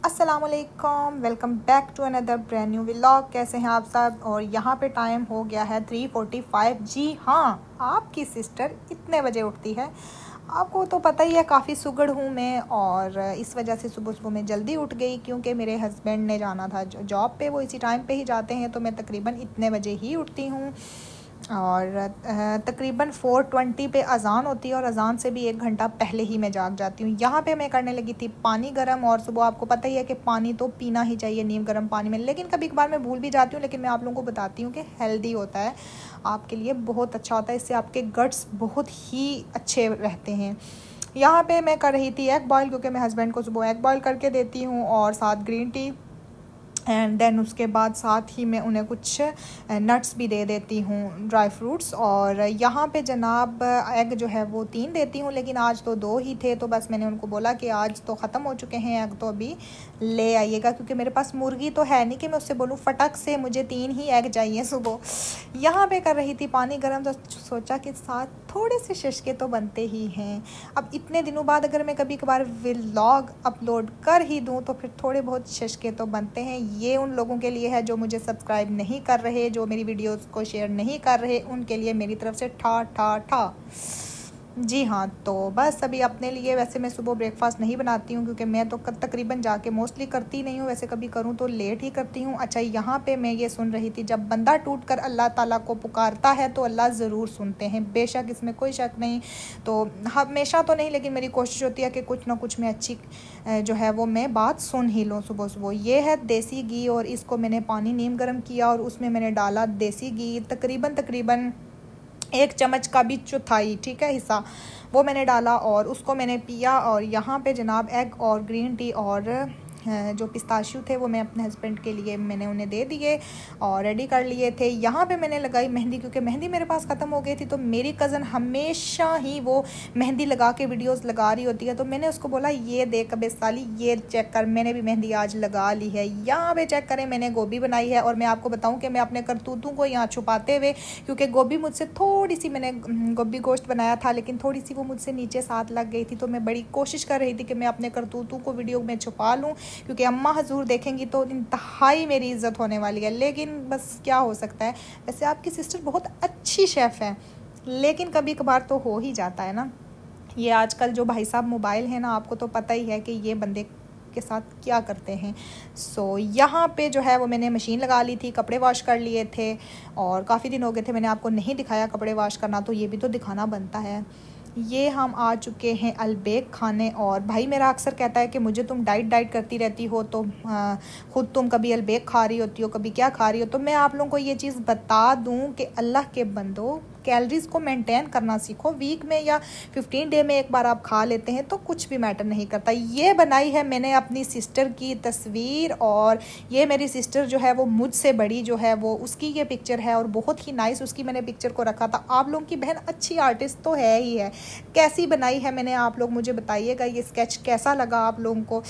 अस्सलामुअलैकुम, welcome back to another brand new vlog. कैसे हैं आप सब। और यहाँ पे टाइम हो गया है 3:45। जी हाँ, आपकी सिस्टर इतने बजे उठती है। आपको तो पता ही है काफ़ी सुगड़ हूँ मैं, और इस वजह से सुबह सुबह मैं जल्दी उठ गई क्योंकि मेरे हस्बैंड ने जाना था जॉब पे। वो इसी टाइम पे ही जाते हैं, तो मैं तकरीबन इतने बजे ही उठती हूँ। और तकरीबन 4:20 पे अज़ान होती है, और अज़ान से भी 1 घंटा पहले ही मैं जाग जाती हूँ। यहाँ पे मैं करने लगी थी पानी गर्म। और सुबह आपको पता ही है कि पानी तो पीना ही चाहिए नीम गर्म पानी में, लेकिन कभी कभार मैं भूल भी जाती हूँ। लेकिन मैं आप लोगों को बताती हूँ कि हेल्दी होता है, आपके लिए बहुत अच्छा होता है। इससे आपके गट्स बहुत ही अच्छे रहते हैं। यहाँ पे मैं कर रही थी एग बॉयल, क्योंकि मैं हस्बैंड को सुबह एग बॉयल करके देती हूँ और साथ ग्रीन टी। एंड देन उसके बाद साथ ही मैं उन्हें कुछ नट्स भी दे देती हूँ, ड्राई फ्रूट्स। और यहाँ पे जनाब एग जो है वो 3 देती हूँ, लेकिन आज तो 2 ही थे। तो बस मैंने उनको बोला कि आज तो ख़त्म हो चुके हैं एग, तो अभी ले आइएगा, क्योंकि मेरे पास मुर्गी तो है नहीं कि मैं उससे बोलूँ फटक से मुझे 3 ही एग चाहिए सुबह। यहाँ पे कर रही थी पानी गर्म, तो सोचा कि साथ थोड़े से शशके तो बनते ही हैं। अब इतने दिनों बाद अगर मैं कभी कभार व्लॉग अपलोड कर ही दूँ तो फिर थोड़े बहुत शशके तो बनते हैं। ये उन लोगों के लिए है जो मुझे सब्सक्राइब नहीं कर रहे, जो मेरी वीडियोस को शेयर नहीं कर रहे, उनके लिए मेरी तरफ से ठा ठा ठा। जी हाँ, तो बस अभी अपने लिए वैसे मैं सुबह ब्रेकफास्ट नहीं बनाती हूँ, क्योंकि मैं तो तकरीबन जाके मोस्टली करती नहीं हूँ। वैसे कभी करूँ तो लेट ही करती हूँ। अच्छा, यहाँ पे मैं ये सुन रही थी, जब बंदा टूट कर अल्लाह ताला को पुकारता है तो अल्लाह ज़रूर सुनते हैं, बेशक इसमें कोई शक नहीं। तो हमेशा तो नहीं, लेकिन मेरी कोशिश होती है कि कुछ ना कुछ मैं अच्छी जो है वो मैं बात सुन ही लूँ सुबह सुबह। ये है देसी घी, और इसको मैंने पानी नीम गर्म किया और उसमें मैंने डाला देसी घी, तकरीबन 1 चम्मच का भी चौथाई, ठीक है, हिस्सा वो मैंने डाला और उसको मैंने पिया। और यहाँ पे जनाब एग और ग्रीन टी और जो पिस्ताशियो थे वो मैं अपने हस्बैंड के लिए मैंने उन्हें दे दिए और रेडी कर लिए थे। यहाँ पे मैंने लगाई मेहंदी, क्योंकि मेहंदी मेरे पास ख़त्म हो गई थी। तो मेरी कज़न हमेशा ही वो मेहंदी लगा के वीडियोस लगा रही होती है, तो मैंने उसको बोला ये देख अबे साली, ये चेक कर, मैंने भी मेहंदी आज लगा ली है। यहाँ पे चेक करें, मैंने गोभी बनाई है। और मैं आपको बताऊँ कि मैं अपने करतूतों को यहाँ छुपाते हुए, क्योंकि गोभी मुझसे थोड़ी सी, मैंने गोभी गोश्त बनाया था लेकिन थोड़ी सी वो मुझसे नीचे साथ लग गई थी, तो मैं बड़ी कोशिश कर रही थी कि मैं अपने करतूतों को वीडियो में छुपा लूँ, क्योंकि अम्मा हजूर देखेंगी तो इंतहाई मेरी इज़्ज़त होने वाली है। लेकिन बस क्या हो सकता है। वैसे आपकी सिस्टर बहुत अच्छी शेफ़ है, लेकिन कभी कभार तो हो ही जाता है ना। ये आजकल जो भाई साहब मोबाइल है ना, आपको तो पता ही है कि ये बंदे के साथ क्या करते हैं। सो यहाँ पे जो है वो मैंने मशीन लगा ली थी, कपड़े वॉश कर लिए थे, और काफ़ी दिन हो गए थे मैंने आपको नहीं दिखाया कपड़े वॉश करना, तो ये भी तो दिखाना बनता है। ये हम आ चुके हैं अलबेक खाने। और भाई मेरा अक्सर कहता है कि मुझे तुम डाइट करती रहती हो, तो ख़ुद तुम कभी अलबेक खा रही होती हो, कभी क्या खा रही हो। तो मैं आप लोगों को ये चीज़ बता दूं कि अल्लाह के बंदो, कैलोरीज़ को मेंटेन करना सीखो। वीक में या 15 डे में एक बार आप खा लेते हैं तो कुछ भी मैटर नहीं करता। ये बनाई है मैंने अपनी सिस्टर की तस्वीर, और ये मेरी सिस्टर जो है वो मुझसे बड़ी जो है वो उसकी ये पिक्चर है, और बहुत ही नाइस उसकी मैंने पिक्चर को रखा था। आप लोगों की बहन अच्छी आर्टिस्ट तो है ही है। कैसी बनाई है मैंने, आप लोग मुझे बताइएगा ये स्केच कैसा लगा आप लोगों को।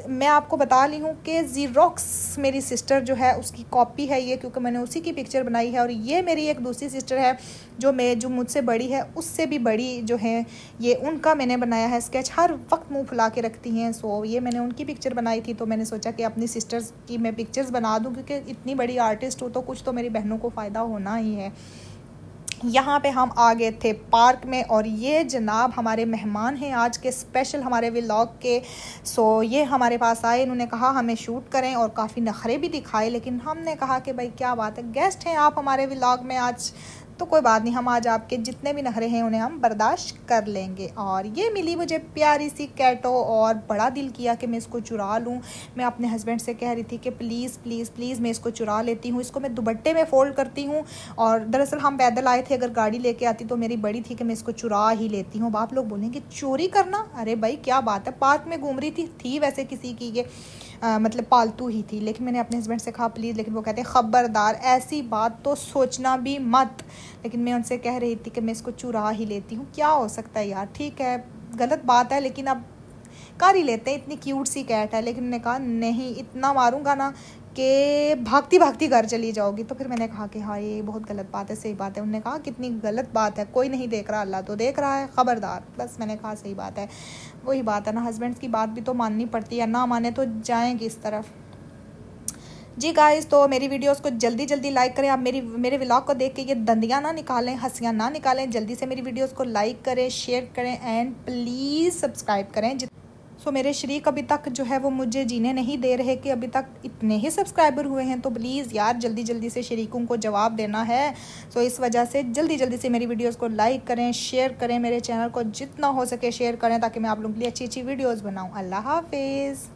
मैं आपको बता ली हूँ कि ज़ीरोक्स मेरी सिस्टर जो है उसकी कॉपी है ये, क्योंकि मैंने उसी की पिक्चर बनाई है। और ये मेरी एक दूसरी सिस्टर है जो मुझसे बड़ी है, उससे भी बड़ी जो है, ये उनका मैंने बनाया है स्केच। हर वक्त मुंह फुला के रखती हैं। सो ये मैंने उनकी पिक्चर बनाई थी, तो मैंने सोचा कि अपनी सिस्टर्स की मैं पिक्चर्स बना दूँ, क्योंकि इतनी बड़ी आर्टिस्ट हूँ तो कुछ तो मेरी बहनों को फ़ायदा होना ही है। यहाँ पे हम आ गए थे पार्क में, और ये जनाब हमारे मेहमान हैं आज के, स्पेशल हमारे व्लॉग के। सो ये हमारे पास आए, इन्होंने कहा हमें शूट करें, और काफ़ी नखरे भी दिखाए, लेकिन हमने कहा कि भाई क्या बात है, गेस्ट हैं आप हमारे व्लॉग में आज, तो कोई बात नहीं, हम आज आपके जितने भी नखरे हैं उन्हें हम बर्दाश्त कर लेंगे। और ये मिली मुझे प्यारी सी कैटो, और बड़ा दिल किया कि मैं इसको चुरा लूँ। मैं अपने हस्बैंड से कह रही थी कि प्लीज़ प्लीज़ प्लीज़ मैं इसको चुरा लेती हूँ, इसको मैं दुपट्टे में फ़ोल्ड करती हूँ। और दरअसल हम पैदल आए थे, अगर गाड़ी लेके आती तो मेरी बड़ी थी कि मैं इसको चुरा ही लेती हूँ। अब आप लोग बोलेंगे चोरी करना, अरे भाई क्या बात है, पार्क में घूम रही थी वैसे किसी की ये मतलब पालतू ही थी, लेकिन मैंने अपने हस्बैंड से कहा प्लीज़, लेकिन वो कहते हैं ख़बरदार ऐसी बात तो सोचना भी मत। लेकिन मैं उनसे कह रही थी कि मैं इसको चुरा ही लेती हूँ, क्या हो सकता है यार, ठीक है गलत बात है लेकिन अब कर ही लेते हैं, इतनी क्यूट सी कैट है। लेकिन मैंने कहा नहीं, इतना मारूंगा ना कि भागती भागती घर चली जाओगी। तो फिर मैंने कहा कि हाँ ये बहुत गलत बात है, सही बात है। उन्होंने कहा कितनी गलत बात है, कोई नहीं देख रहा, अल्लाह तो देख रहा है, ख़बरदार। बस मैंने कहा सही बात है। वही बात है ना, हस्बैंड्स की बात भी तो माननी पड़ती है, ना माने तो जाएँ किस तरफ। जी गाइस, तो मेरी वीडियोस को जल्दी जल्दी लाइक करें। आप मेरे व्लॉग को देख के ये दंदियाँ ना निकालें, हंसियाँ ना निकालें। जल्दी से मेरी वीडियोस को लाइक करें, शेयर करें एंड प्लीज़ सब्सक्राइब करें। सो मेरे शरीक अभी तक जो है वो मुझे जीने नहीं दे रहे कि अभी तक इतने ही सब्सक्राइबर हुए हैं। तो प्लीज़ यार जल्दी जल्दी से शरीकों को जवाब देना है। सो इस वजह से जल्दी जल्दी से मेरी वीडियोस को लाइक करें, शेयर करें, मेरे चैनल को जितना हो सके शेयर करें, ताकि मैं आप लोगों के लिए अच्छी अच्छी वीडियोस बनाऊं। अल्लाह हाफिज़।